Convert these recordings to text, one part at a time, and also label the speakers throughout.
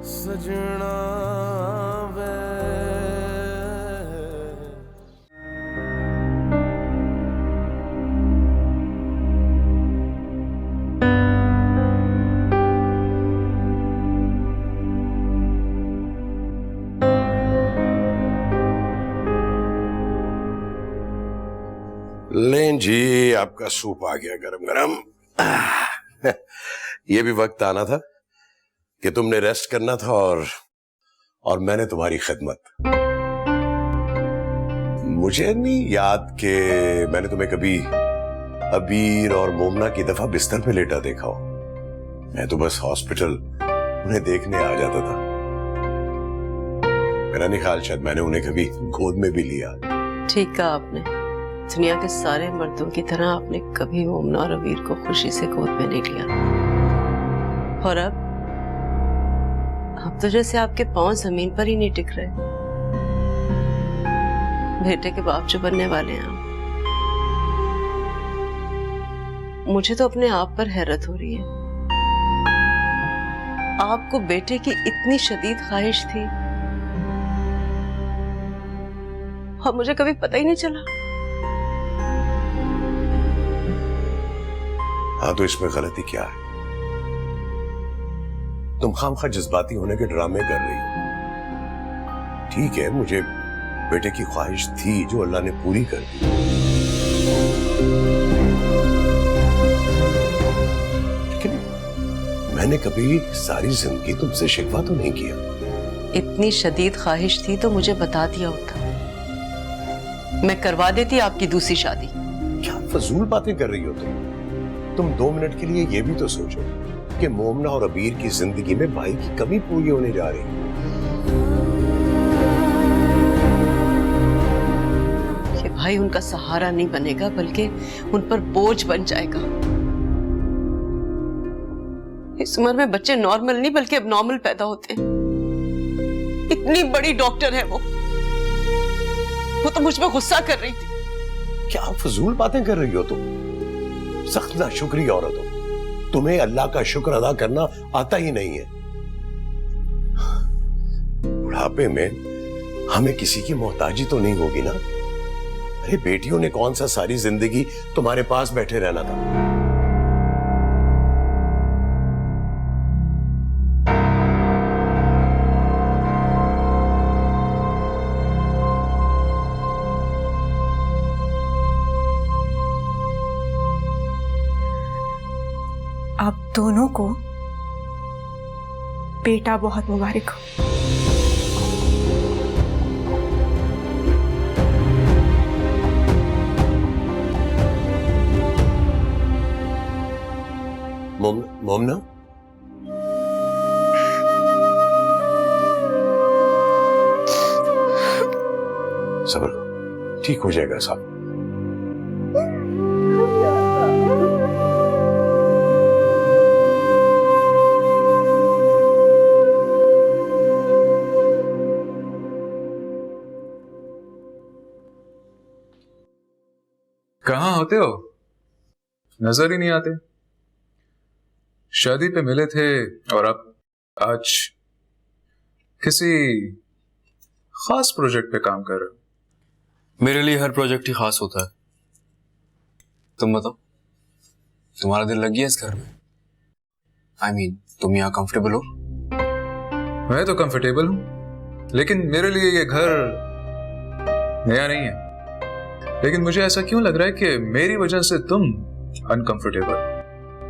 Speaker 1: सजना वे। लें जी, आपका सूप आ गया गरम गरम। ये भी वक्त आना था कि तुमने रेस्ट करना था और मैंने तुम्हारी खिदमत। मुझे नहीं याद कि मैंने तुम्हें कभी अबीर और मोमना की दफा बिस्तर पे लेटा देखा हो। मैं तो बस हॉस्पिटल उन्हें देखने आ जाता था। मेरा नहीं ख्याल शायद मैंने उन्हें कभी गोद में भी लिया।
Speaker 2: ठीक कहा आपने। दुनिया के सारे मर्दों की तरह आपने कभी मोमना और अबीर को खुशी से गोद में नहीं लिया। और अब तो जैसे आपके पांव जमीन पर ही नहीं टिक रहे। बेटे के बाप जो बनने वाले हैं आप। मुझे तो अपने आप पर हैरत हो रही है। आपको बेटे की इतनी शदीद ख्वाहिश थी और मुझे कभी पता ही नहीं चला।
Speaker 1: हाँ, तो इसमें गलती क्या है? तुम खामखा जज्बाती होने के ड्रामे कर रही हो। ठीक है, मुझे बेटे की ख्वाहिश थी जो अल्लाह ने पूरी कर दी। लेकिन मैंने कभी सारी जिंदगी तुमसे शिकवा तो नहीं किया।
Speaker 2: इतनी शदीद ख्वाहिश थी तो मुझे बता दिया होता। मैं करवा देती आपकी दूसरी शादी।
Speaker 1: क्या फजूल बातें कर रही हो तुम 2 मिनट के लिए ये भी तो सोचो कि मोमना और अबीर की जिंदगी में भाई की कमी पूरी होने जा रही है।
Speaker 2: कि भाई उनका सहारा नहीं बनेगा बल्कि उन पर बोझ बन जाएगा। इस उम्र में बच्चे नॉर्मल नहीं बल्कि अबनॉर्मल पैदा होते हैं। इतनी बड़ी डॉक्टर है वो तो मुझ पर गुस्सा कर रही थी।
Speaker 1: क्या फजूल बातें कर रही हो तुम? सख्त नाशुक्री औरत हो। तुम्हें अल्लाह का शुक्र अदा करना आता ही नहीं है। बुढ़ापे में हमें किसी की मोहताजी तो नहीं होगी ना? अरे बेटियों ने कौन सा सारी जिंदगी तुम्हारे पास बैठे रहना था?
Speaker 3: आप दोनों को बेटा बहुत मुबारक हो।
Speaker 1: मोमना, सब्र करो, ठीक हो जाएगा साहब।
Speaker 4: कहाँ होते हो? नजर ही नहीं आते। शादी पे मिले थे और अब आज किसी खास प्रोजेक्ट पे काम कर रहे हो।
Speaker 5: मेरे लिए हर प्रोजेक्ट ही खास होता है। तुम बताओ, तुम्हारा दिल लग गया इस घर में? I mean, तुम यहाँ कंफर्टेबल हो?
Speaker 4: मैं तो कंफर्टेबल हूं, लेकिन मेरे लिए ये घर नया नहीं है। लेकिन मुझे ऐसा क्यों लग रहा है कि मेरी वजह से तुम अनकंफर्टेबल।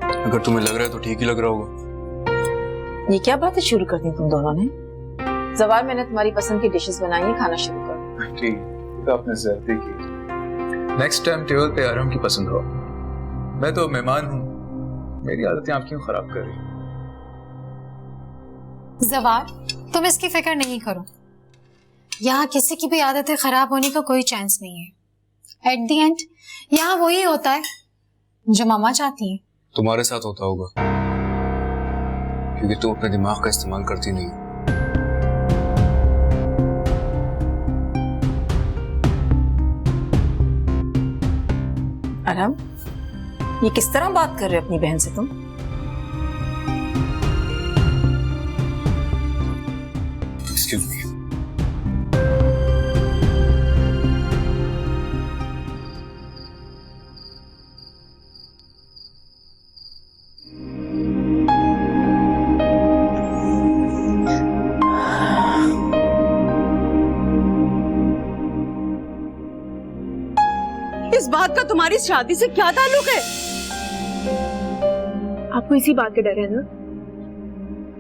Speaker 5: अगर तुम्हें लग रहा है तो ठीक ही लग रहा होगा।
Speaker 6: ये क्या बातें शुरू कर दी तुम दोनों ने? जवार, मैंने तुम्हारी पसंद की डिशेस बनाई है, खाना शुरू करो।
Speaker 4: ठीक, तो आपने ज्यादती की। नेक्स्ट टाइम टेबल पे आराम की पसंद हो। मैं तो मेहमान हूँ, मेरी आदतें आप क्यों खराब कर रही?
Speaker 7: जवार, तुम इसकी फिक्र नहीं करो। यहाँ किसी की भी आदतें खराब होने का कोई चांस नहीं है। एट द एंड यहाँ वही होता है जो मामा चाहती है।
Speaker 5: तुम्हारे साथ होता होगा क्योंकि तुम अपने दिमाग का इस्तेमाल करती नहीं।
Speaker 6: आराम, ये किस तरह बात कर रहे हो अपनी बहन से तुम?
Speaker 5: Excuse me.
Speaker 2: इस बात का तुम्हारी शादी से क्या ताल्लुक है?
Speaker 3: आपको इसी बात का डर है ना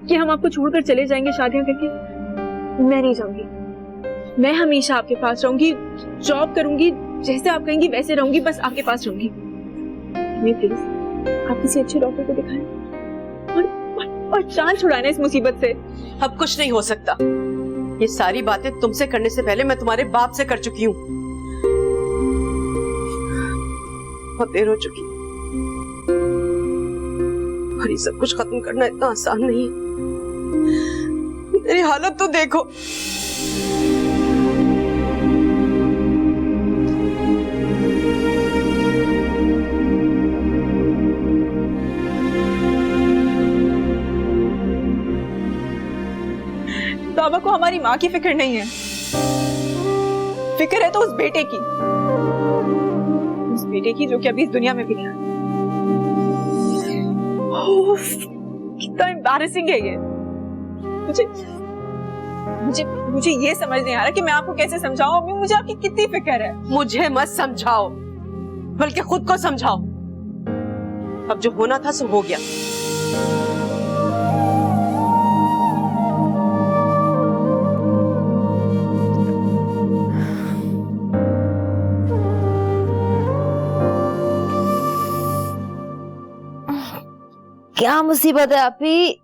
Speaker 3: कि हम आपको छोड़कर चले जाएंगे शादियां करके? मैं नहीं जाऊंगी। मैं हमेशा आपके पास रहूंगी, जॉब करूंगी, जैसे आप कहेंगी वैसे रहूंगी, बस आपके पास रहूंगी। मैं प्लीज आप किसी अच्छे डॉक्टर को दिखाएं और जान छुड़ाना इस मुसीबत से।
Speaker 2: अब कुछ नहीं हो सकता। ये सारी बातें तुमसे करने से पहले मैं तुम्हारे बाप से कर चुकी हूँ। बहुत देर हो चुकी और ये सब कुछ खत्म करना इतना आसान नहीं है। मेरी हालत तो देखो।
Speaker 3: बाबा को हमारी माँ की फिक्र नहीं है, फिक्र है तो उस बेटे की जो कि अभी इस दुनिया में भी नहीं है। कितना एम्बैरेसिंग है ये। मुझे ये समझ नहीं आ रहा कि मैं आपको कैसे समझाऊं। अभी मुझे आपकी कितनी फिक्र है।
Speaker 2: मुझे मत समझाओ, बल्कि खुद को समझाओ। अब जो होना था सो हो गया।
Speaker 8: क्या मुसीबत है आपी?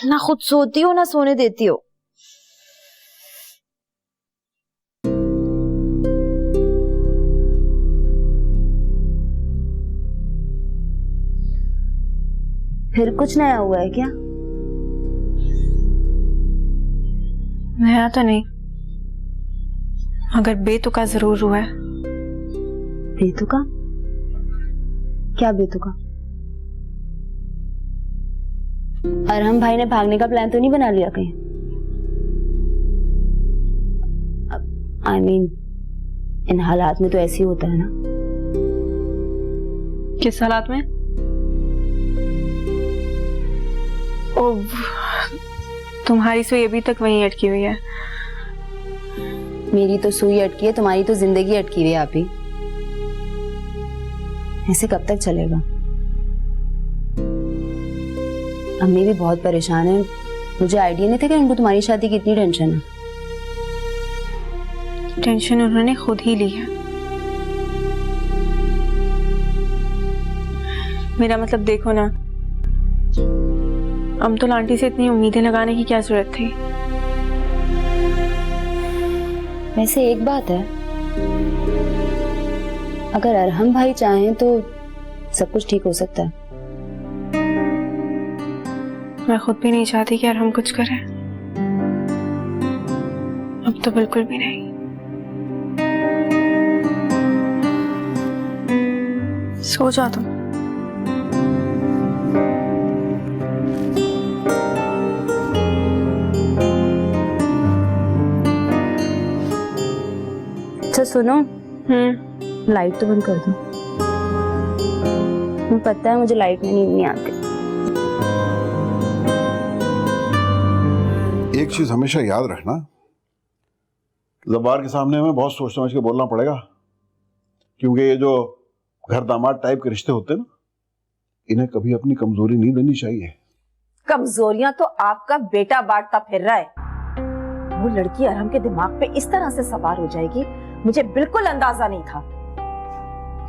Speaker 8: ना खुद सोती हो ना सोने देती हो। फिर कुछ नया हुआ है क्या?
Speaker 3: नया तो नहीं, मगर बेतुका जरूर हुआ है।
Speaker 8: बेतुका? क्या बेतुका? अरहम भाई ने भागने का प्लान तो नहीं बना लिया कहीं? I mean, इन हालात में तो ऐसे ही होता है ना।
Speaker 3: किस हालात में? तुम्हारी सुई अभी तक वहीं अटकी हुई है।
Speaker 8: मेरी तो सुई अटकी है, तुम्हारी तो जिंदगी अटकी हुई है आप ही। ऐसे कब तक चलेगा? अम्मी भी बहुत परेशान है। मुझे आइडिया नहीं था कि उनको तुम्हारी शादी की इतनी टेंशन है।
Speaker 3: टेंशन उन्होंने खुद ही ली है। मेरा मतलब देखो ना, अमतुल आंटी से इतनी उम्मीदें लगाने की क्या जरूरत थी?
Speaker 8: वैसे एक बात है, अगर अरहम भाई चाहें तो सब कुछ ठीक हो सकता है।
Speaker 3: मैं खुद भी नहीं चाहती कि अरहम कुछ करे। अब तो बिल्कुल भी नहीं। सो जा तुम।
Speaker 8: अच्छा सुनो, लाइट तो बंद कर दो। मुझे पता है मुझे लाइट में नींद नहीं आती।
Speaker 9: एक चीज हमेशा याद रखना, ज़बार के सामने हमें बहुत सोच समझ के बोलना पड़ेगा, क्योंकि ये जो घर दामाद टाइप के रिश्ते होते हैं ना, इन्हें कभी अपनी कमजोरी नहीं देनी चाहिए।
Speaker 6: कमजोरियां तो आपका बेटा बांटता फिर रहा है। वो लड़की अरहम के दिमाग पे इस तरह से सवार हो जाएगी, मुझे बिल्कुल अंदाजा नहीं था।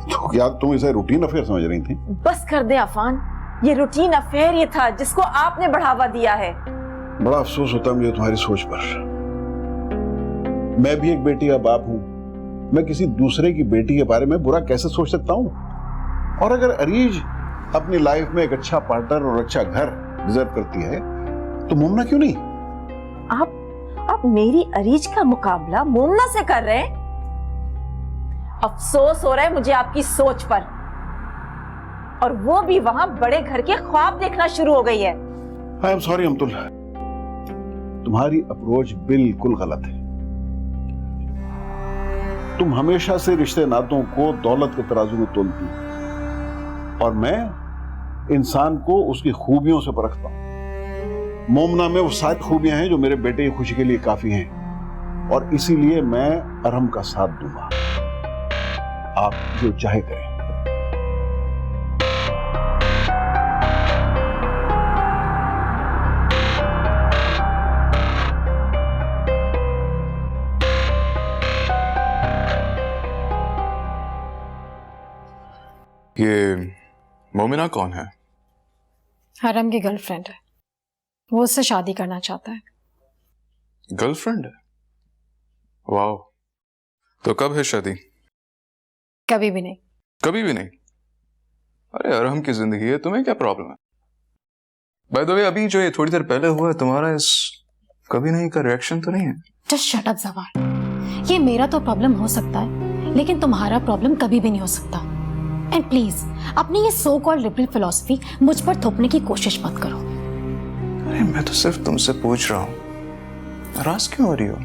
Speaker 9: तो क्या तुम इसे रूटीन अफेयर समझ रही थी?
Speaker 6: बस कर दे अफान, ये रूटीन अफेयर ही था जिसको आपने बढ़ावा दिया है।
Speaker 9: बड़ा अफसोस होता है मुझे तुम्हारी सोच पर। मैं भी एक बेटी का बाप हूं, मैं किसी दूसरे की बेटी के बारे में बुरा कैसे सोच सकता हूं? और अगर अरीज अपनी लाइफ में एक अच्छा पार्टनर और अच्छा घर डिजर्व करती है तो मोमना क्यों नहीं?
Speaker 6: आप मेरी अरीज का मुकाबला मोमना से कर रहे हैं? अफसोस हो रहा है मुझे आपकी सोच पर, और वो भी वहां बड़े घर के ख्वाब देखना शुरू हो गई है।
Speaker 9: आई एम सॉरी अमतुल, तुम्हारी अप्रोच बिल्कुल गलत है। तुम हमेशा से रिश्ते नातों को दौलत के तराजू में तोलती हो और मैं इंसान को उसकी खूबियों से परखता हूं। मोमना में वो सारी खूबियां हैं जो मेरे बेटे की खुशी के लिए काफी हैं और इसीलिए मैं अरहम का साथ दूंगा। आप जो चाहे करें।
Speaker 5: ये मोमिना कौन है?
Speaker 7: हरम की गर्लफ्रेंड है, वो उससे शादी करना चाहता है।
Speaker 5: गर्लफ्रेंड है? वाह, तो कब है शादी?
Speaker 7: कभी भी नहीं।
Speaker 5: कभी भी नहीं? अरे अरहम की जिंदगी है, तुम्हें क्या प्रॉब्लम है? बाय द वे, अभी जो ये थोड़ी देर पहले हुआ है, तुम्हारा इस कभी नहीं का रिएक्शन तो नहीं है?
Speaker 7: जस्ट शट अप जवार। ये मेरा तो प्रॉब्लम हो सकता है, लेकिन तुम्हारा प्रॉब्लम कभी भी नहीं हो सकता। एंड प्लीज अपनी ये सो कॉल्ड लिबरल फिलॉसफी मुझ पर थोपने की कोशिश मत करो।
Speaker 5: अरे मैं तो सिर्फ तुमसे पूछ रहा हूं, नाराज क्यों हो रही हो?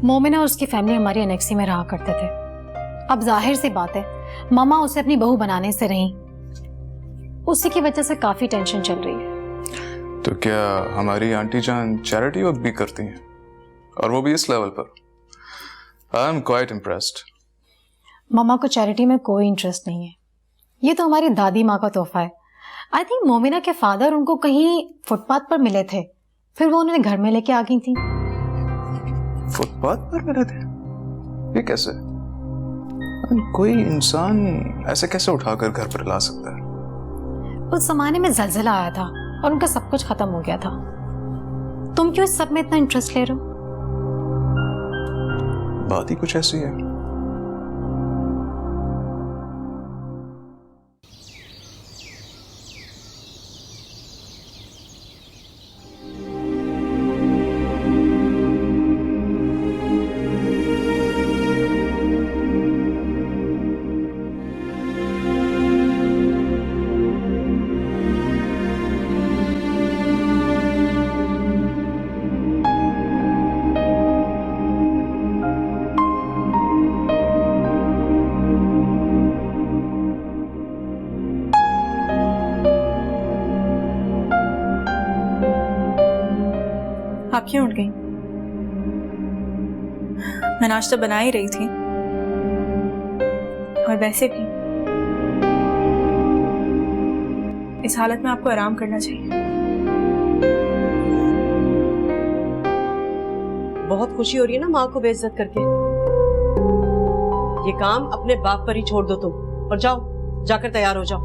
Speaker 7: मोमिना और उसकी फैमिली हमारी एनेक्सी में रहा करते थे। अब जाहिर सी बात है, मामा उसे अपनी बहू बनाने से रही, उसी की वजह से काफी टेंशन चल रही है।
Speaker 5: तो क्या हमारी आंटी जान चैरिटी वर्क भी करती हैं, और वो भी इस लेवल पर? I am quite impressed.
Speaker 7: मामा को चैरिटी में कोई इंटरेस्ट नहीं है, ये तो हमारी दादी माँ का तोहफा है। आई थिंक मोमिना के फादर उनको कहीं फुटपाथ पर मिले थे, फिर वो उन्हें घर में लेके आ गई थी।
Speaker 5: फुटपाथ पर मिले थे? ये कैसे? कोई इंसान ऐसे कैसे उठाकर घर पर ला सकता है?
Speaker 7: उस जमाने में जलजिला आया था और उनका सब कुछ खत्म हो गया था। तुम क्यों इस सब में इतना इंटरेस्ट ले रहे हो?
Speaker 5: बात ही कुछ ऐसी है।
Speaker 3: आप क्यों उठ गई? मैं नाश्ता बना ही रही थी, और वैसे भी इस हालत में आपको आराम करना चाहिए।
Speaker 2: बहुत खुशी हो रही है ना माँ को बेइज्जत करके। ये काम अपने बाप पर ही छोड़ दो तुम, और जाओ, जाकर तैयार हो जाओ।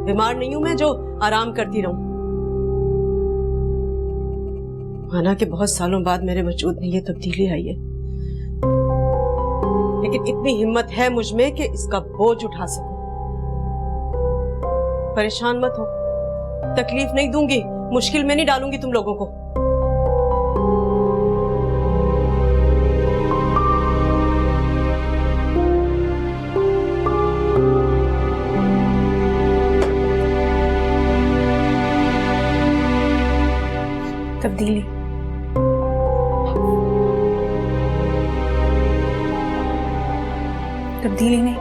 Speaker 2: बीमार नहीं हूं मैं जो आराम करती रहूं। माना कि बहुत सालों बाद मेरे वजूद में ये तब्दीली आई है, लेकिन इतनी हिम्मत है मुझ में कि इसका बोझ उठा सकूं। परेशान मत हो, तकलीफ नहीं दूंगी, मुश्किल में नहीं डालूंगी तुम लोगों को।
Speaker 3: तब्दीली तब्दीली नहीं,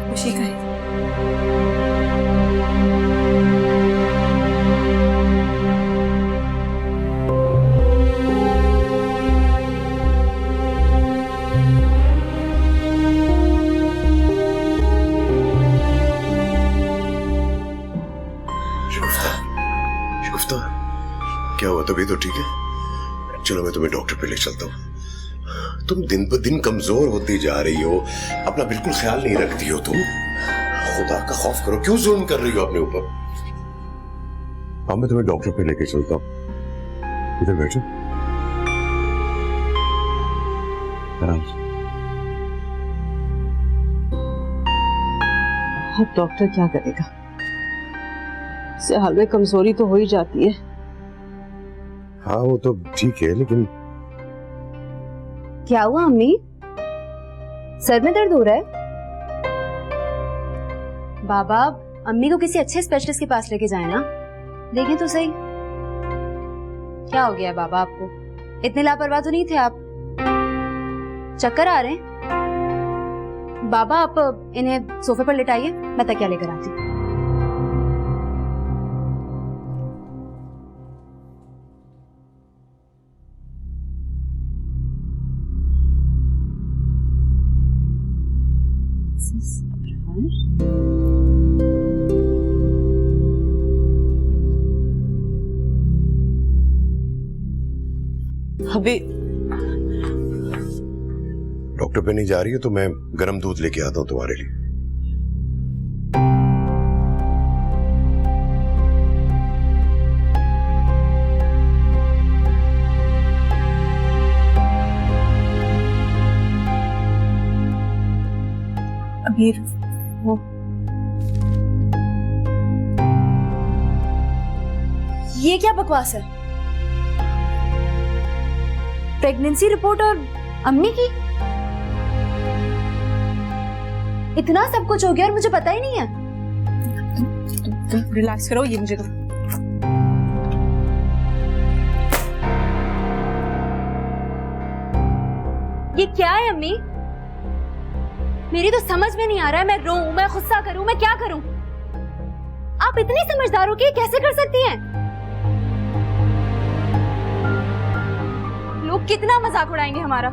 Speaker 3: खुशी का है।
Speaker 1: शुफ्ता, क्या हुआ? तबीयत तो ठीक है? चलो मैं तुम्हें डॉक्टर पे ले चलता हूँ। तुम दिन पर दिन कमजोर होती जा रही हो, अपना बिल्कुल ख्याल नहीं रखती हो तुम। खुदा का खौफ करो, क्यों जुल्म कर रही हो अपने ऊपर? हाँ, मैं तुम्हें डॉक्टर पे लेके चलता हूँ। इधर बैठो, आराम से।
Speaker 2: अब डॉक्टर क्या करेगा? इससे हाल में कमजोरी तो हो ही जाती है।
Speaker 1: हाँ वो तो ठीक है, लेकिन
Speaker 8: क्या हुआ अम्मी? सर में दर्द हो रहा है? बाबा
Speaker 10: अम्मी को किसी अच्छे स्पेशलिस्ट के पास लेके जाए ना, देखें तो सही। क्या हो गया है बाबा आपको? इतने लापरवाह तो नहीं थे आप। चक्कर आ रहे हैं? बाबा आप इन्हें सोफे पर लिटाइए, मैं तकिया लेकर आती हूँ।
Speaker 2: अभी
Speaker 1: डॉक्टर पे नहीं जा रही है तो मैं गर्म दूध लेके आता हूं तुम्हारे लिए।
Speaker 3: अबीर, वो
Speaker 10: ये क्या बकवास है? प्रेगनेंसी रिपोर्ट और अम्मी की? इतना सब कुछ हो गया और मुझे पता ही नहीं है।
Speaker 3: तुम रिलैक्स करो, ये मुझे दो।
Speaker 10: ये क्या है अम्मी? मेरी तो समझ में नहीं आ रहा है। मैं रोऊं, मैं गुस्सा करूं, मैं क्या करूं? आप इतनी समझदार हो कि ये कैसे कर सकती हैं? लोग कितना मजाक उड़ाएंगे हमारा।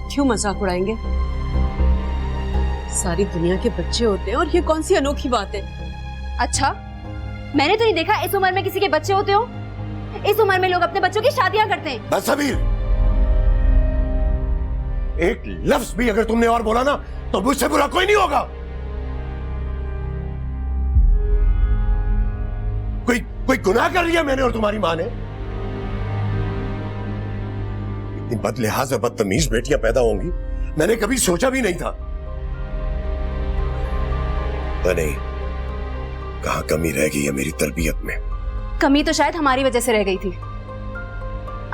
Speaker 2: क्यों मजाक उड़ाएंगे? सारी दुनिया के बच्चे होते हैं और ये कौन सी अनोखी बात है?
Speaker 10: अच्छा, मैंने तो नहीं देखा इस उम्र में किसी के बच्चे होते हो। इस उम्र में लोग अपने बच्चों की शादियां करते हैं।
Speaker 1: बस अबीर, एक लफ्ज भी अगर तुमने और बोला ना तो मुझसे बुरा कोई नहीं होगा। कोई गुनाह कर लिया मैंने और तुम्हारी मां ने? इतनी बदलिहाज और बदतमीज बेटियां पैदा होंगी मैंने कभी सोचा भी नहीं था। पर नहीं, कहां कमी रह गई है मेरी तरबियत में?
Speaker 10: कमी तो शायद हमारी वजह से रह गई थी,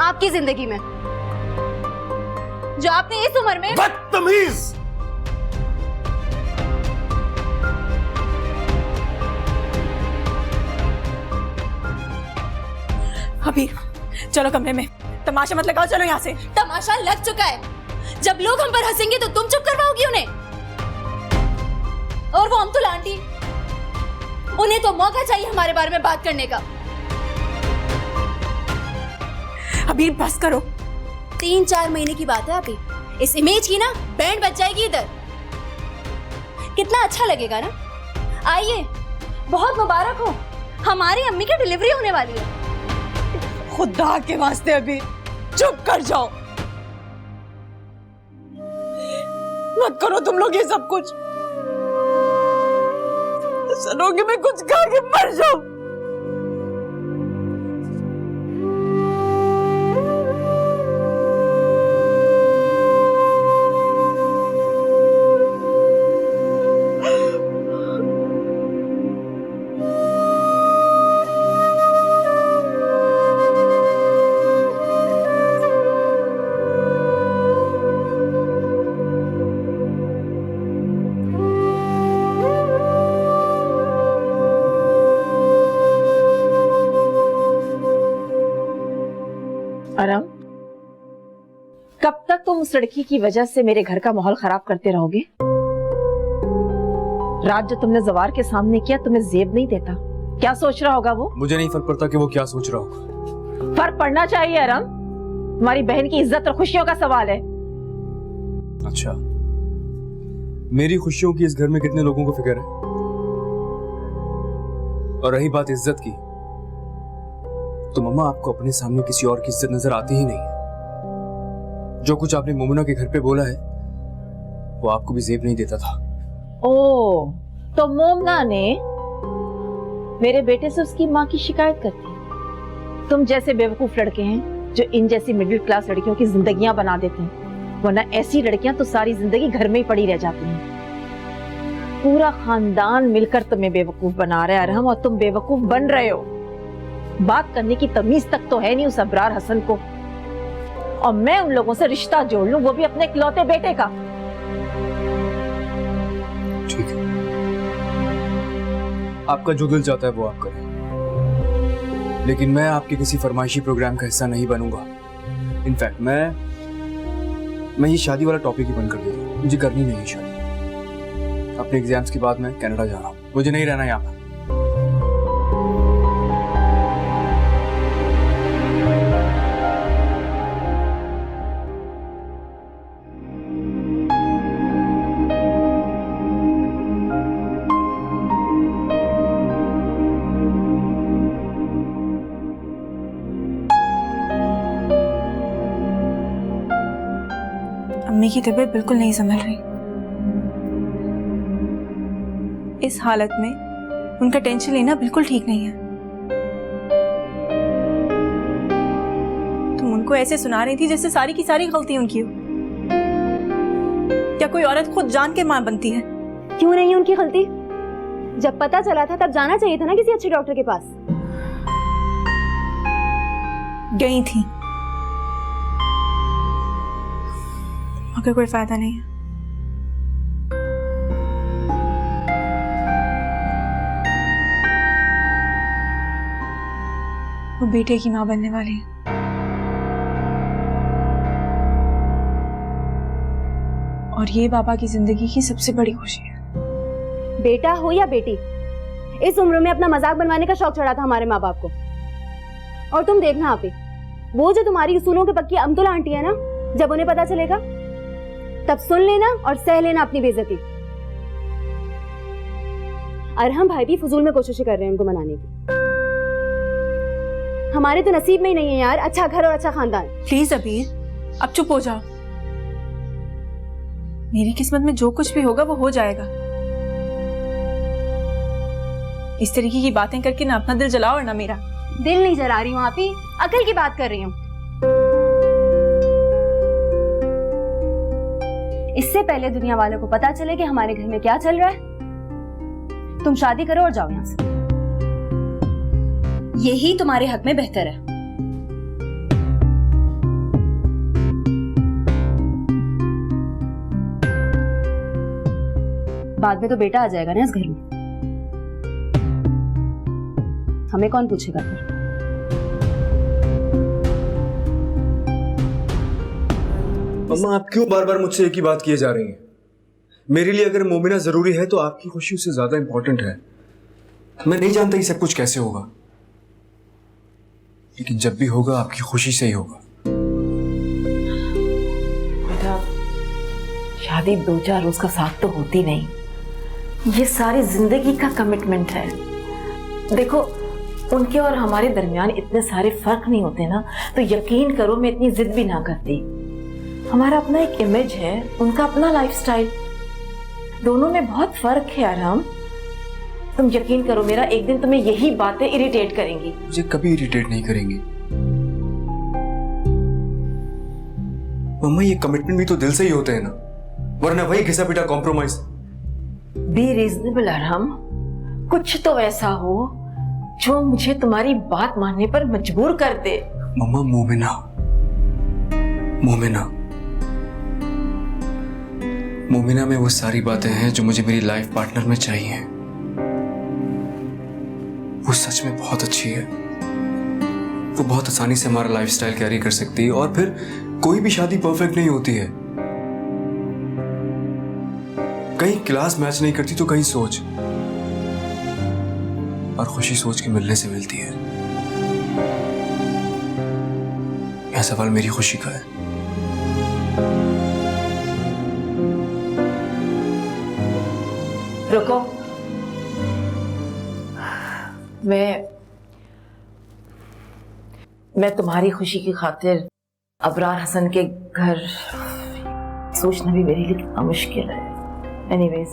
Speaker 10: आपकी जिंदगी में, जो आपने इस उम्र में।
Speaker 1: बदतमीज!
Speaker 3: अबीर, चलो कमरे में, तमाशा मत लगाओ, चलो यहाँ से।
Speaker 10: तमाशा लग चुका है। जब लोग हम पर हंसेंगे तो तुम चुप करवाओगी उन्हें। और वो अमतुल आंटी, उन्हें तो मौका चाहिए हमारे बारे में बात करने का।
Speaker 3: अबीर बस करो।
Speaker 10: 3-4 महीने की बात है अभी। इस इमेज की ना बैंड बज जाएगी इधर। कितना अच्छा लगेगा ना। आइए, बहुत मुबारक हो, हमारी अम्मी की डिलीवरी होने वाली है।
Speaker 2: खुदा के वास्ते अभी चुप कर जाओ, मत करो तुम लोग ये सब कुछ। सुनोगे मैं कुछ खा के मर जाऊं।
Speaker 6: अरम, कब तक तुम उस लड़की की वजह से मेरे घर का माहौल खराब करते रहोगे? रात जो तुमने जवार के सामने किया तुम्हें जेब नहीं देता। क्या सोच रहा होगा वो?
Speaker 5: मुझे नहीं फर्क पड़ता कि वो क्या सोच रहा होगा।
Speaker 6: फर्क पड़ना चाहिए अरम, तुम्हारी बहन की इज्जत और खुशियों का सवाल है।
Speaker 5: अच्छा, मेरी खुशियों की इस घर में कितने लोगों को फिक्र है? और रही बात इज्जत की, तो मम्मा आपको अपने सामने किसी और की इज्जत नजर आती ही नहीं है। जो कुछ आपने मोमिना के घर पे बोला है वो आपको भी जेब नहीं देता था।
Speaker 6: ओ, तो मोमना ने मेरे बेटे से उसकी माँ की शिकायत कर दी। तुम जैसे बेवकूफ लड़के हैं जो इन जैसी मिडिल क्लास लड़कियों की जिंदगियां बना देते हैं, वरना ऐसी लड़कियां तो सारी जिंदगी घर में ही पड़ी रह जाती हैं। पूरा खानदान मिलकर तुम्हें बेवकूफ बना रहा है अरहम, और तुम बेवकूफ बन रहे हो। बात करने की तमीज तक तो है नहीं उस अबरार हसन को, और मैं उन लोगों से रिश्ता जोड़ लूं, वो भी अपने इकलौते बेटे का।
Speaker 5: ठीक है, आपका जो दिल चाहता है वो आप करें, लेकिन मैं आपके किसी फरमाइशी प्रोग्राम का हिस्सा नहीं बनूंगा। इनफैक्ट मैं ये शादी वाला टॉपिक ही बंद कर देता हूँ। मुझे करनी नहीं है शादी। अपने एग्जाम्स के बाद मैं कनाडा जा रहा हूँ, मुझे नहीं रहना यहाँ पर।
Speaker 3: अम्मी की तबीयत बिल्कुल नहीं संभल रही। इस हालत में उनका टेंशन लेना बिल्कुल ठीक नहीं है। तुम उनको ऐसे सुना रही थी जैसे सारी की सारी गलती उनकी हो। क्या कोई औरत खुद जान के मां बनती है?
Speaker 10: क्यों नहीं उनकी गलती? जब पता चला था तब जाना चाहिए था ना किसी अच्छे डॉक्टर के पास।
Speaker 3: गई थी मगर कोई फायदा नहीं है। वो बेटे की मां बनने वाली है। और ये बाबा की जिंदगी की सबसे बड़ी खुशी है।
Speaker 10: बेटा हो या बेटी, इस उम्र में अपना मजाक बनवाने का शौक चढ़ा था हमारे माँ बाप को। और तुम देखना आप ही, वो जो तुम्हारी उसूलों के पक्की अमतुला आंटी है ना, जब उन्हें पता चलेगा तब सुन लेना और सह लेना अपनी बेइज्जती। अरहम भाई भी फजूल में कोशिशें कर रहे हैं उनको मनाने की। हमारे तो नसीब में ही नहीं है यार अच्छा घर और अच्छा खानदान।
Speaker 3: प्लीज अबीर, अब चुप हो जाओ। मेरी किस्मत में जो कुछ भी होगा वो हो जाएगा। इस तरीके की बातें करके ना अपना दिल जलाओ और ना मेरा।
Speaker 10: दिल नहीं जला रही हूँ आप ही, अकल की बात कर रही हूँ। इससे पहले दुनिया वालों को पता चले कि हमारे घर में क्या चल रहा है, तुम शादी करो और जाओ यहां से। यही तुम्हारे हक में बेहतर है। बाद में तो बेटा आ जाएगा ना इस घर में, हमें कौन पूछेगा फिर?
Speaker 5: मम्मा, आप क्यों बार बार मुझसे एक ही बात किए जा रही हैं? मेरे लिए अगर मोमिना जरूरी है तो आपकी खुशी उससे ज्यादा इंपॉर्टेंट है। मैं नहीं जानता ये सब कुछ कैसे होगा, लेकिन जब भी होगा आपकी खुशी से ही होगा।
Speaker 6: बेटा, शादी 2-4 रोज का साथ तो होती नहीं, ये सारी जिंदगी का कमिटमेंट है। देखो, उनके और हमारे दरमियान इतने सारे फर्क नहीं होते ना, तो यकीन करो मैं इतनी जिद भी ना करती। हमारा अपना एक इमेज है, उनका अपना लाइफस्टाइल, दोनों में बहुत फर्क है अरहम। तुम यकीन करो, मेरा एक दिन तुम्हें यही बातें इरिटेट करेंगी।
Speaker 5: मुझे कभी इरिटेट नहीं करेंगी मम्मा, ये कमिटमेंट भी तो दिल से ही होते हैं ना, वरना वही घिसा पिटा कॉम्प्रोमाइज।
Speaker 6: बी रीजनेबल अरहम, कुछ तो ऐसा हो जो मुझे तुम्हारी बात मानने पर मजबूर कर दे।
Speaker 5: मम्मा, मोमिना में वो सारी बातें हैं जो मुझे मेरी लाइफ पार्टनर में चाहिए। वो सच में बहुत अच्छी है, वो बहुत आसानी से हमारा लाइफस्टाइल कैरी कर सकती है। और फिर कोई भी शादी परफेक्ट नहीं होती है, कहीं क्लास मैच नहीं करती तो कहीं सोच, और खुशी सोच के मिलने से मिलती है। यह सवाल मेरी खुशी का है।
Speaker 6: रुको, मैं तुम्हारी खुशी की खातिर अबरार हसन के घर सोचना भी मेरे लिए कितना मुश्किल है। एनीवेज,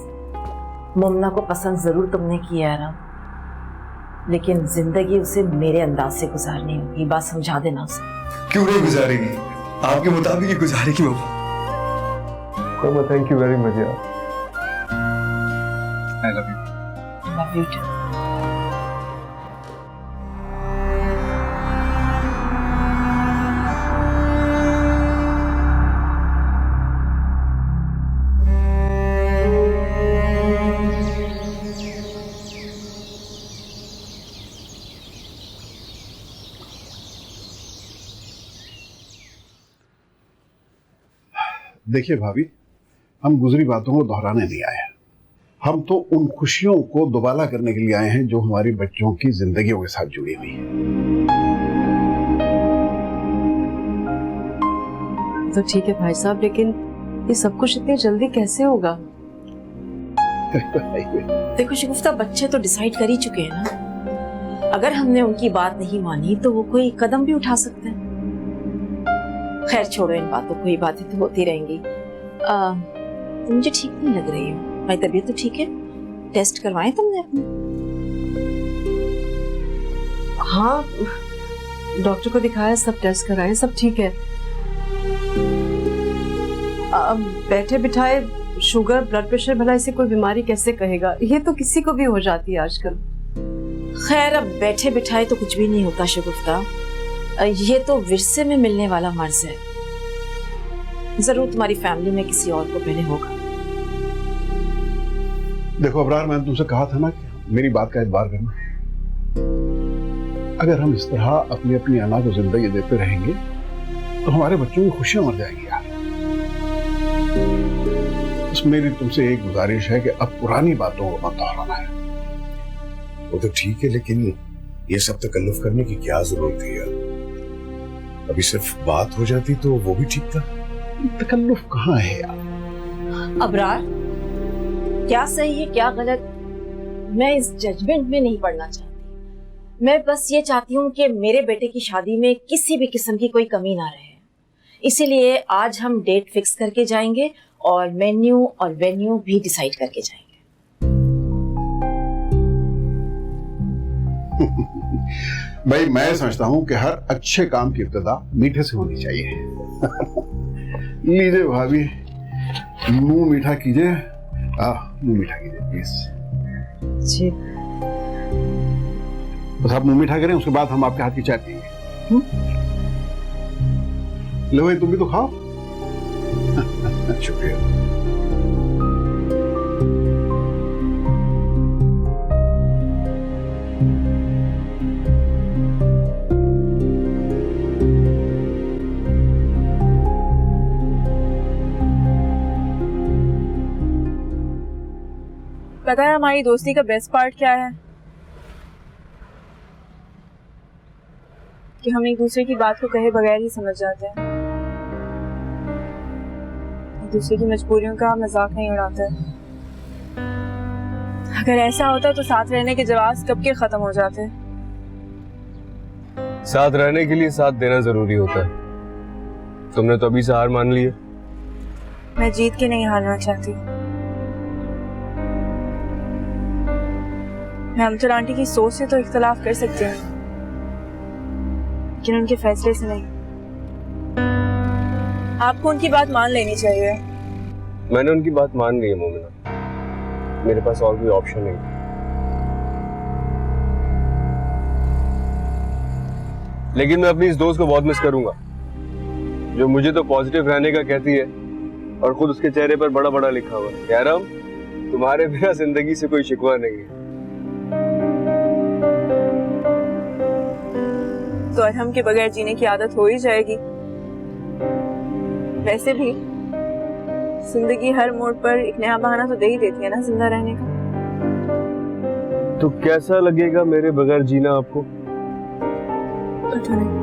Speaker 6: मुमना को पसंद जरूर तुमने किया है ना, लेकिन जिंदगी उसे मेरे अंदाज से गुजारनी होगी। बात समझा देना उसे।
Speaker 5: क्यों नहीं गुजारेगी, आपके मुताबिक ही गुजारेगी मम्मा। थैंक यू वेरी मच यार। I love you.
Speaker 6: Love you too.
Speaker 9: देखिए भाभी, हम गुजरी बातों को दोहराने नहीं आए हैं। हम तो उन खुशियों को दोबारा करने के लिए आए हैं जो हमारी बच्चों की जिंदगियों के साथ जुड़ी हुई है।
Speaker 2: तो ठीक है भाई साहब, लेकिन ये सब कुछ इतनी जल्दी कैसे होगा?
Speaker 6: देखो शगुफ्ता, बच्चे तो डिसाइड कर ही चुके हैं ना। अगर हमने उनकी बात नहीं मानी तो वो कोई कदम भी उठा सकते हैं। खैर छोड़ो इन बातों को, ये बातें तो होती रहेंगी। तुम मुझे ठीक नहीं लग रही हो। मेरी तबीयत तो ठीक है? टेस्ट करवाएं तुमने अपने?
Speaker 2: हाँ, डॉक्टर को दिखाया, सब टेस्ट कराए, सब ठीक है। अब बैठे बिठाए शुगर, ब्लड प्रेशर, भला इसे कोई बीमारी कैसे कहेगा? ये तो किसी को भी हो जाती है आजकल।
Speaker 6: खैर अब बैठे बिठाए तो कुछ भी नहीं होता शगुफ्ता, ये तो विरसे में मिलने वाला मर्ज है। जरूर तुम्हारी फैमिली में किसी और को पहले होगा।
Speaker 9: देखो अबरार, मैंने तुमसे कहा था ना कि मेरी बात का एतबार करना। अगर हम इस तरह अपनी अपनी अना को जिंदगी देते रहेंगे तो हमारे बच्चों की खुशियां मर जाएंगी यार। बस मेरी तुमसे एक गुजारिश है कि अब पुरानी बातों को मत दोहराना है।
Speaker 1: वो तो ठीक है, लेकिन ये सब तकल्लुफ करने की क्या जरूरत है यार? अभी सिर्फ बात हो जाती तो वो भी ठीक था।
Speaker 9: तकल्लुफ कहाँ है यार?
Speaker 6: अबरार, क्या सही है क्या गलत, मैं इस जजमेंट में नहीं पड़ना चाहती। मैं बस ये चाहती हूँ कि मेरे बेटे की शादी में किसी भी किस्म की कोई कमी ना रहे। इसीलिए आज हम डेट फिक्स करके जाएंगे और मेन्यू और वेन्यू भी डिसाइड करके जाएंगे।
Speaker 9: भाई मैं समझता हूँ कि हर अच्छे काम की इब्तिदा मीठे से होनी चाहिए। लीजिए भाभी, मुंह मीठा कीजिए। मुंह मीठा कीजिए प्लीज
Speaker 2: जी।
Speaker 9: बस आप मुंह मीठा करें, उसके बाद हम आपके हाथ की चाय पिएंगे। लो भाई, तुम भी तो खाओ।
Speaker 1: शुक्रिया।
Speaker 3: पता है हमारी दोस्ती का बेस्ट पार्ट क्या है? कि हम एक दूसरे की बात को कहे बगैर ही समझ जाते हैं। एक दूसरे की मजबूरियों का मजाक नहीं उड़ाते। अगर ऐसा होता तो साथ रहने के जवाब कब के खत्म हो जाते।
Speaker 5: साथ रहने के लिए साथ देना जरूरी होता है। तुमने तो अभी से हार मान ली है।
Speaker 3: मैं जीत के नहीं हारना चाहती। मैं अमतुल आंटी की सोच से तो इख्तलाफ कर सकती हूँ, लेकिन उनके फैसले से नहीं। आपको उनकी बात मान लेनी चाहिए।
Speaker 5: मैंने उनकी बात मान ली है मोमिना, मेरे पास और कोई ऑप्शन नहीं। लेकिन मैं अपनी इस दोस्त को बहुत मिस करूंगा, जो मुझे तो पॉजिटिव रहने का कहती है और खुद उसके चेहरे पर बड़ा बड़ा लिखा हुआ है, यार तुम्हारे बिना जिंदगी से कोई शिकवा नहीं है।
Speaker 3: तो अरहम के बगैर जीने की आदत हो ही जाएगी। वैसे भी जिंदगी हर मोड़ पर एक नया बहाना तो दे ही देती है ना जिंदा रहने का।
Speaker 5: तो कैसा लगेगा मेरे बगैर जीना आपको?
Speaker 3: पता नहीं,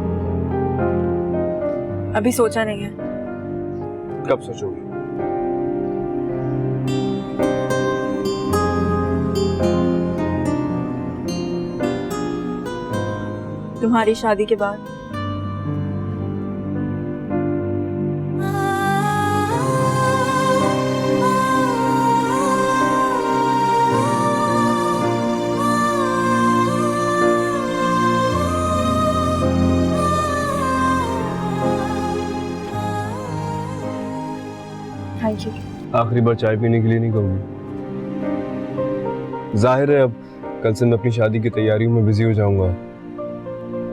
Speaker 3: अभी सोचा नहीं है।
Speaker 5: कब सोचोगे?
Speaker 3: तुम्हारी शादी के बाद। Thank you.
Speaker 5: आखिरी बार चाय पीने के लिए नहीं कहूंगी। जाहिर है अब कल से मैं अपनी शादी की तैयारियों में बिजी हो जाऊंगा,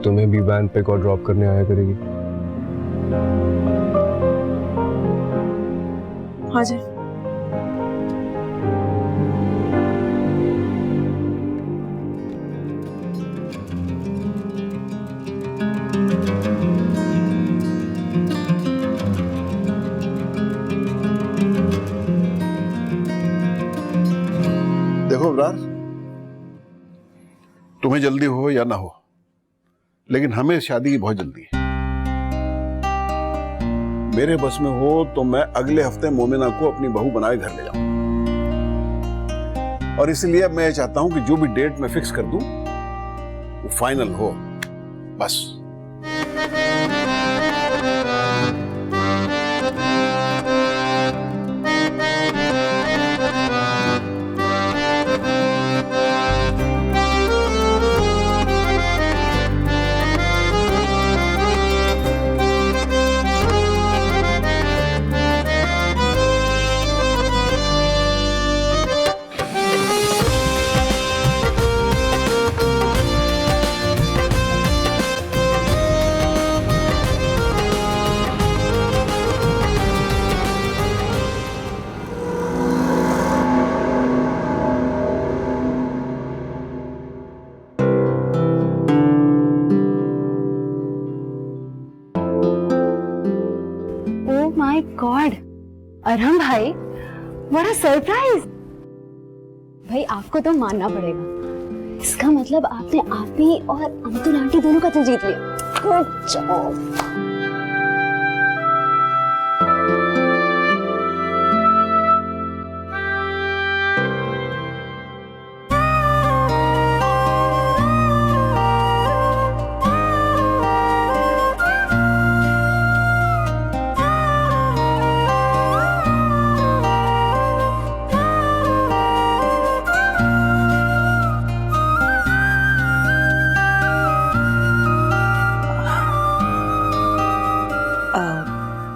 Speaker 5: तुम्हें भी वैन पिक और ड्रॉप करने आया करेगी।
Speaker 3: हाँ जी।
Speaker 9: तुम्हें जल्दी हो या ना हो, लेकिन हमें शादी की बहुत जल्दी है। मेरे बस में हो तो मैं अगले हफ्ते मोमिना को अपनी बहू बनाए घर ले जाऊं, और इसलिए मैं चाहता हूं कि जो भी डेट मैं फिक्स कर दूं वो फाइनल हो, बस।
Speaker 10: माय गॉड, अरहम भाई, बड़ा सरप्राइज। भाई आपको तो मानना पड़ेगा, इसका मतलब आपने आप ही और अमतुल आंटी दोनों का दिल जीत लिया। Good job.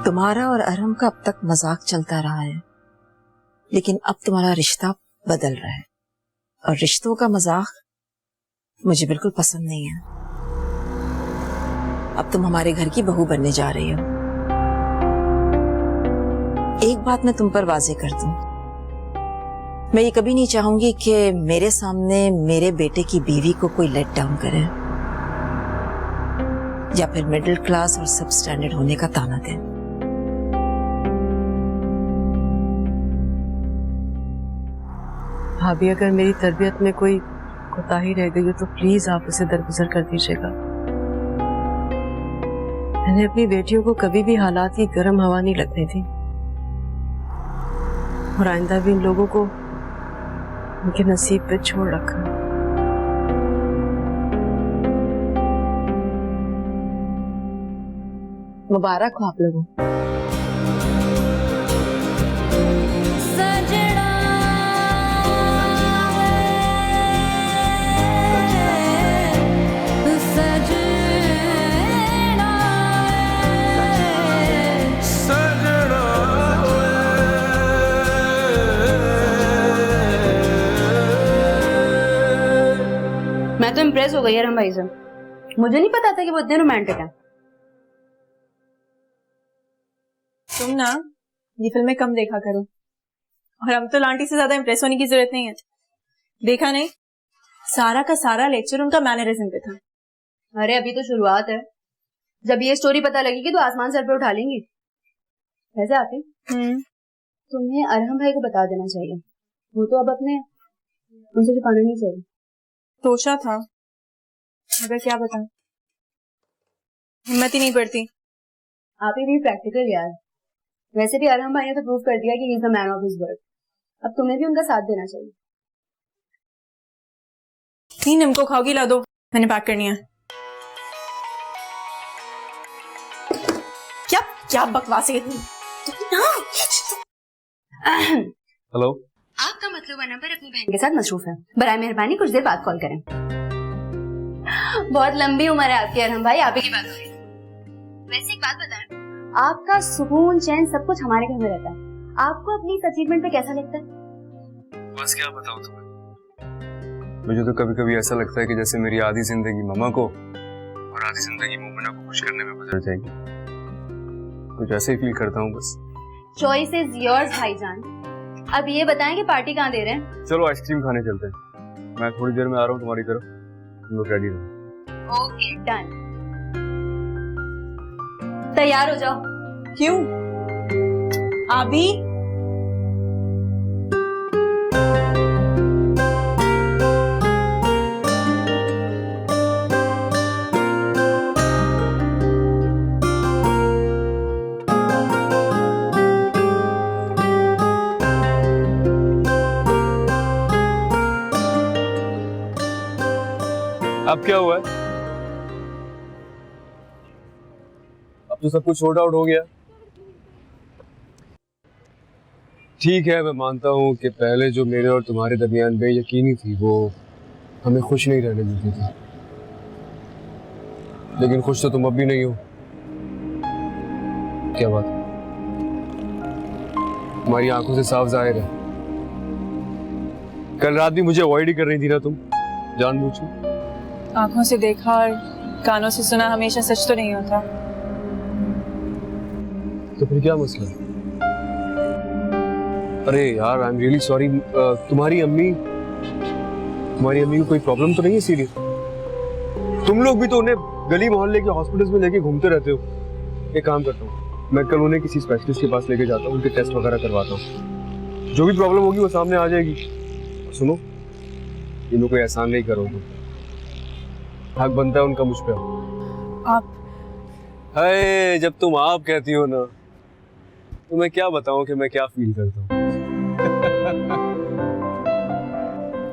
Speaker 6: तुम्हारा और अरहम का अब तक मजाक चलता रहा है, लेकिन अब तुम्हारा रिश्ता बदल रहा है, और रिश्तों का मजाक मुझे बिल्कुल पसंद नहीं है। अब तुम हमारे घर की बहू बनने जा रही हो। एक बात मैं तुम पर वाजे कर दूं, मैं ये कभी नहीं चाहूंगी कि मेरे सामने मेरे बेटे की बीवी को कोई लेट डाउन करे या फिर मिडिल क्लास और सब स्टैंडर्ड होने का ताना दे।
Speaker 2: भाभी, अगर मेरी तरबियत में कोई कोताही रह गई हो तो प्लीज आप उसे दरगुजर कर दीजिएगा। मैंने अपनी बेटियों को कभी भी हालात की गर्म हवा नहीं लगने दी, और आइंदा भी इन लोगों को उनके नसीब पे छोड़ रखा।
Speaker 6: मुबारक हो आप लोगों।
Speaker 10: मैं तो इम्प्रेस हो गई अरहम भाई से, मुझे नहीं पता था कि वो इतने रोमांटिक हैं।
Speaker 3: तुम ना ये फिल्में कम देखा करो, और हम तो आंटी से ज्यादा इम्प्रेस होने की जरूरत नहीं है। देखा नहीं, सारा का सारा लेक्चर उनका मैनरिज्म पे था।
Speaker 10: अरे अभी तो शुरुआत है, जब ये स्टोरी पता लगेगी तो आसमान सर पे उठा लेंगी। वैसे आप ही तुम्हें अरहम भाई को बता देना चाहिए, वो तो अब अपने उनसे छुपाना नहीं चाहिए।
Speaker 3: सोचा था, मगर क्या बताऊं, हिम्मत ही नहीं पड़ती।
Speaker 10: आप ही भी प्रैक्टिकल यार। वैसे भी अरहम भाई ने तो प्रूव कर दिया कि he is the man of his word. अब तुम्हें भी उनका साथ देना चाहिए।
Speaker 3: नहीं, निम्को खाओगी, ला दो, मैंने पैक करनी है। क्या क्या बकवास है।
Speaker 5: हेलो,
Speaker 10: आपका मतलूबा नंबर अपनी बहन के साथ मसरूफ है, बराए मेहरबानी कुछ देर बाद कॉल करें। बहुत लंबी उम्र है आपकी अरहम भाई, आप ही की बात हो रही है। वैसे एक बात बताएं, आपका सुकून चैन सब कुछ हमारे घर में रहता है, आपको अपनी इस अचीवमेंट पे कैसा लगता है?
Speaker 5: बस क्या बताऊं तुम्हें, मुझे तो कभी कभी ऐसा लगता है कि जैसे मेरी आधी जिंदगी ममा को और आधी जिंदगी मोमिना को खुश करने में गुजर जाएगी। कुछ ऐसे ही फील करता हूँ बस।
Speaker 10: चॉइस इज योर्स भाईजान। अब ये बताएं कि पार्टी कहाँ दे रहे हैं?
Speaker 5: चलो आइसक्रीम खाने चलते हैं, मैं थोड़ी देर में आ रहा हूँ तुम्हारी तरफ, तुम लोग रेडी रहो।
Speaker 10: ओके डन, तैयार हो जाओ।
Speaker 3: क्यों? अभी
Speaker 5: अब क्या हुआ है? अब तो सब कुछ सॉर्ट आउट हो गया। ठीक है, मैं मानता हूँ कि पहले जो मेरे और तुम्हारे दरमियान बेयकीनी थी वो हमें खुश नहीं रहने देती थी, लेकिन खुश तो तुम अब भी नहीं हो। क्या बात? तुम्हारी आंखों से साफ जाहिर है कल रात भी मुझे अवॉइड ही कर रही थी ना तुम, जानबूझ के।
Speaker 3: आंखों से देखा और कानों से सुना हमेशा सच तो नहीं होता।
Speaker 5: तो फिर क्या मसला? अरे यार, आई एम रियली सॉरी। तुम्हारी अम्मी को कोई प्रॉब्लम तो नहीं है सीरियस? तुम लोग भी तो उन्हें गली मोहल्ले के हॉस्पिटल्स में लेके घूमते रहते हो। एक काम करता हूँ, मैं कल उन्हें किसी स्पेशलिस्ट के पास लेके जाता हूँ, उनके टेस्ट वगैरह करवाता हूँ। जो भी प्रॉब्लम होगी वो सामने आ जाएगी। सुनो, इन्हों कोई एहसान नहीं करोगे, हक बनता है उनका मुझ पे।
Speaker 3: आप
Speaker 5: हाय, जब तुम आप कहती हो ना तो मैं क्या बताऊं कि मैं क्या फील करता हूँ।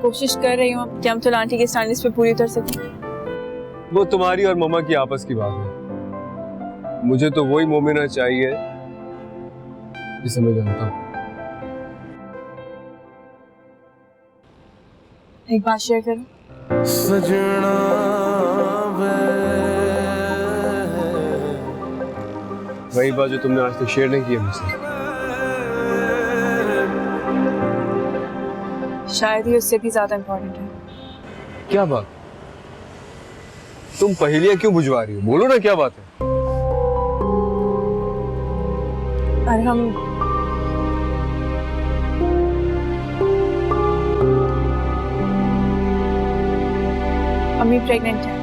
Speaker 3: कोशिश कर रही हूँ कि हम तो आंटी के स्टैंडर्ड्स पे पूरी उतर सकें।
Speaker 5: वो तुम्हारी और मम्मा की आपस की बात है। मुझे तो वही मोमिना चाहिए जिसे मैं जानता हूँ।
Speaker 3: एक बात शेयर करूं?
Speaker 5: वही बात जो तुमने आज तक शेयर नहीं की मुझसे।
Speaker 3: शायद ही उससे भी ज्यादा इम्पोर्टेंट है।
Speaker 5: क्या बात? तुम पहेलियां क्यों बुझवा रही हो? बोलो ना, क्या बात है?
Speaker 3: और हम अम्मी प्रेग्नेंट है।